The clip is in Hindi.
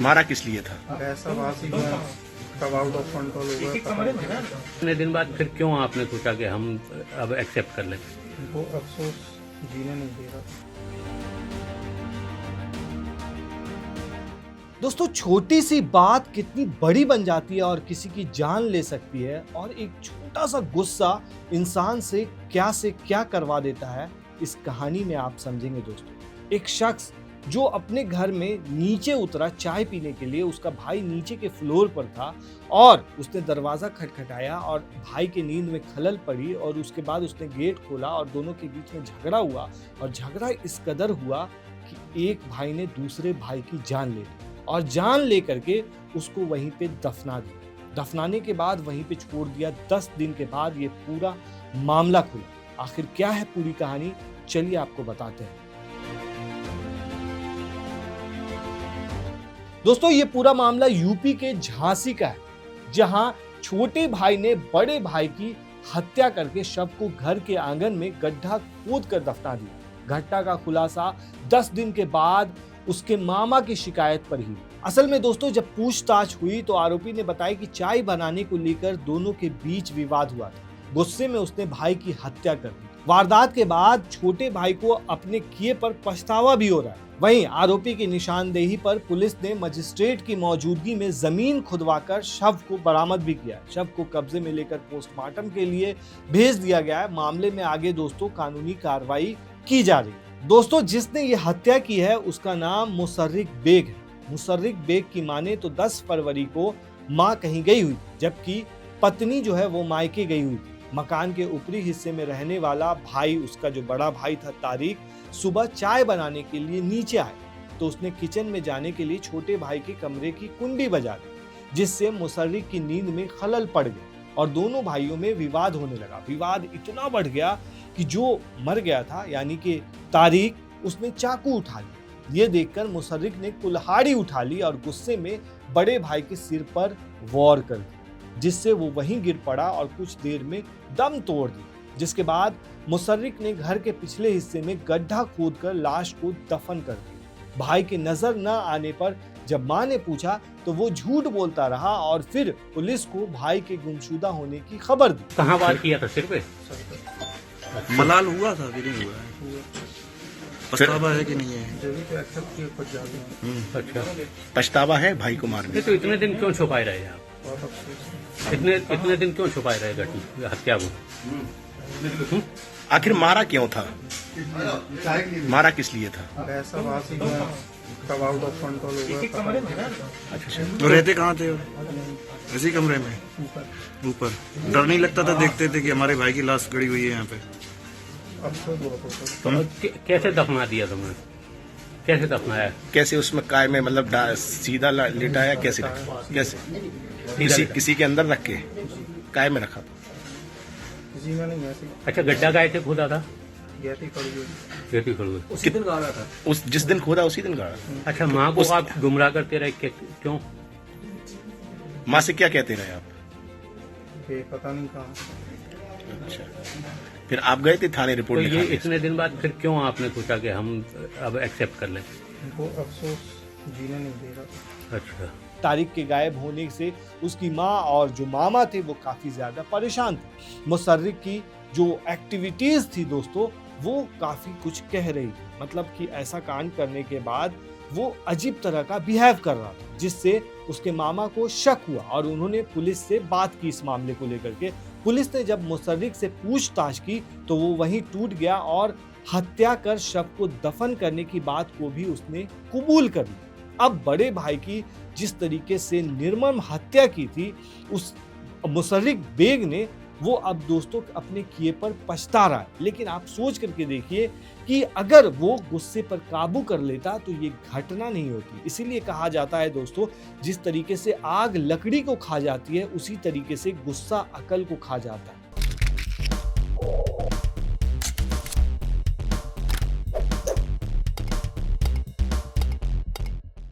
मारा किस लिए था? ऐसा बात ही है, कब आउट ऑफ कंट्रोल हो गया। इतने दिन बाद फिर क्यों आपने सोचा कि हम अब एक्सेप्ट कर लें? वो अफसोस जीने नहीं दे रहा। दोस्तों, छोटी सी बात कितनी बड़ी बन जाती है और किसी की जान ले सकती है, और एक छोटा सा गुस्सा इंसान से क्या करवा देता है, इस कहानी में आप समझेंगे। दोस्तों, एक शख्स जो अपने घर में नीचे उतरा चाय पीने के लिए, उसका भाई नीचे के फ्लोर पर था और उसने दरवाजा खटखटाया और भाई की नींद में खलल पड़ी और उसके बाद उसने गेट खोला और दोनों के बीच में झगड़ा हुआ, और झगड़ा इस कदर हुआ कि एक भाई ने दूसरे भाई की जान ले ली और जान लेकर के उसको वहीं पे दफना दिया। दफनाने के बाद वहीं पे छोड़ दिया। 10 दिन के बाद ये पूरा मामला खुला। आखिर क्या है पूरी कहानी, चलिए आपको बताते हैं। दोस्तों, ये पूरा मामला यूपी के झांसी का है, जहां छोटे भाई ने बड़े भाई की हत्या करके शव को घर के आंगन में गड्ढा खोद कर दफना दिया। घटना का खुलासा 10 दिन के बाद उसके मामा की शिकायत पर ही। असल में दोस्तों, जब पूछताछ हुई तो आरोपी ने बताया कि चाय बनाने को लेकर दोनों के बीच विवाद हुआ था। गुस्से में उसने भाई की हत्या कर दी। वारदात के बाद छोटे भाई को अपने किए पर पछतावा भी हो रहा है। वहीं आरोपी की निशानदेही पर पुलिस ने मजिस्ट्रेट की मौजूदगी में जमीन खुदवाकर शव को बरामद भी किया। शव को कब्जे में लेकर पोस्टमार्टम के लिए भेज दिया गया है। मामले में आगे दोस्तों कानूनी कार्रवाई की जा रही है। दोस्तों, जिसने ये हत्या की है उसका नाम मुसर्रिक बेग है। मुसर्रिक बेग की माने तो 10 फरवरी को मां कहीं गई हुई, जबकि पत्नी जो है वो मायके गई हुई थी। मकान के ऊपरी हिस्से में रहने वाला भाई, उसका जो बड़ा भाई था तारिक, सुबह चाय बनाने के लिए नीचे आया तो उसने किचन में जाने के लिए छोटे भाई के कमरे की कुंडी बजा दी, जिससे मुसर्रिक की नींद में खलल पड़ गई और दोनों भाइयों में विवाद होने लगा। विवाद इतना बढ़ गया कि जो मर गया था यानी कि तारिक, उसने चाकू उठा लिया। ये देखकर मुसर्रिक ने कुल्हाड़ी उठा ली और गुस्से में बड़े भाई के सिर पर वार कर दी, जिससे वो वहीं गिर पड़ा और कुछ देर में दम तोड़ दी। जिसके बाद मुसर्रिक ने घर के पिछले हिस्से में गड्ढा खोदकर लाश को दफन कर दिया। भाई की नजर न आने पर जब मां ने पूछा तो वो झूठ बोलता रहा और फिर पुलिस को भाई के गुमशुदा होने की खबर दी। कहाँ वार किया था? सिर पे? मलाल हुआ था कि नहीं हुआ है? पछतावा है कि नहीं है? जब भी तो एक्सेप्ट किए कुछ जाते अच्छा, पछतावा है भाई को मारने? तो इतने दिन क्यों छुपाए रहे आप? बहुत अफसोस। इतने दिन क्यों छुपाए रहे घटना हत्या को? आखिर मारा क्यों था? मारा किस लिए था? ऐसा बात ही है, कब आउट ऑफ कंट्रोल हो गया। अच्छा, तो रहते कहाँ थे? इसी कमरे में ऊपर? डर नहीं लगता था देखते थे कि हमारे भाई की लाश गड़ी हुई है यहाँ पे? अफसोस बहुत होता। तो कैसे दफना दिया तुमने? कैसे दफनाया? कैसे उसमें काय में मतलब सीधा लिटाया? कैसे किसी के अंदर रख के काय में रखा? किसी में नहीं ऐसी। अच्छा, गड्ढा गाय से खोदा था? गैती पड़ी हुई। खेती खोद गई। उसी दिन गाड़ा था? उस जिस दिन खोदा उसी दिन गाड़ा? अच्छा, माँ को आप गुमराह करते रहे क्यों? माँ से क्या कहते रहे आप? पता नहीं कहाँ। अच्छा, फिर आप गए थे थाने तो रिपोर्ट ये लिखाने? इतने दिन बाद फिर क्यों आपने सोचा कि हम अब एक्सेप्ट कर लें? वो अफसोस जीने नहीं दे रहा। अच्छा, तारिक के गायब होने से उसकी माँ और जो मामा थे वो काफी ज्यादा परेशान थे। मुसर्रिक की जो एक्टिविटीज थी दोस्तों, वो काफी कुछ कह रही थी। मतलब कि ऐसा कांड करने के बाद वो अजीब तरह का बिहेव कर रहा था, जिससे उसके मामा को शक हुआ और उन्होंने पुलिस से बात की इस मामले को लेकर के। पुलिस ने जब मुसर्रिक से पूछताछ की तो वो वहीं टूट गया और हत्या कर शव को दफन करने की बात को भी उसने कबूल कर लिया। अब बड़े भाई की जिस तरीके से निर्मम हत्या की थी उस मुसर्रिक बेग ने, वो अब दोस्तों अपने किए पर पछता रहा है। लेकिन आप सोच करके देखिए कि अगर वो गुस्से पर काबू कर लेता तो ये घटना नहीं होती। इसीलिए कहा जाता है दोस्तों, जिस तरीके से आग लकड़ी को खा जाती है उसी तरीके से गुस्सा अकल को खा जाता है।